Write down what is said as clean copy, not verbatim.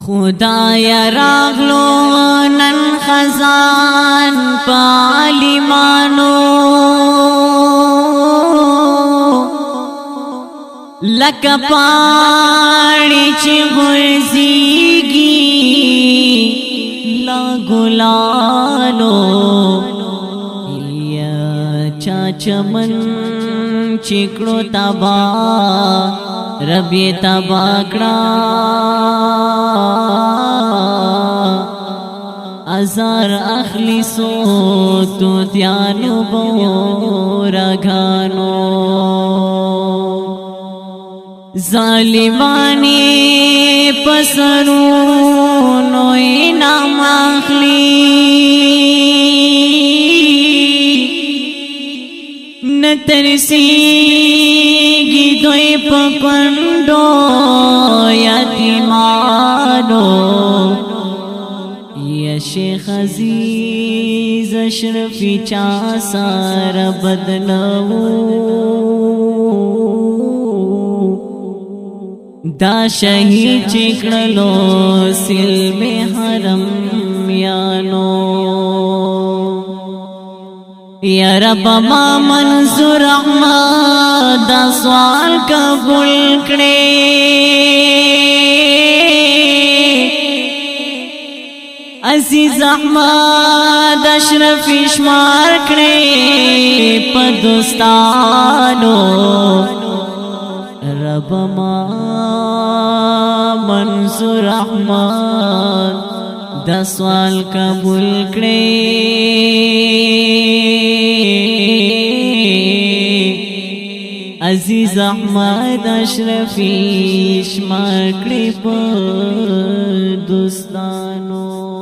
خدای راغلو نن خزان پالیمانو لکه پاڑی چی غرزیگی لا گلانو یا چاچمن چکڑو تبا ربی تباکڑا ازار اخلی سو تو تیانو بورگانو ظالمانی پسرونو انام اخلی نترسیگی دوی پکندو یتیمانو یا شیخ عزیز اشرفی چا سارا بدلو دا شہید چکڑلو سلم حرم یانو یا رب ما منظور احمد دا سوال قبول کرے عزیز احمد اشرف شمار کرے پا دوستانو رب ما منظور احمد دا سوال قبول کرے عزیز احمد اشرفی شمار کرے پا دوستانو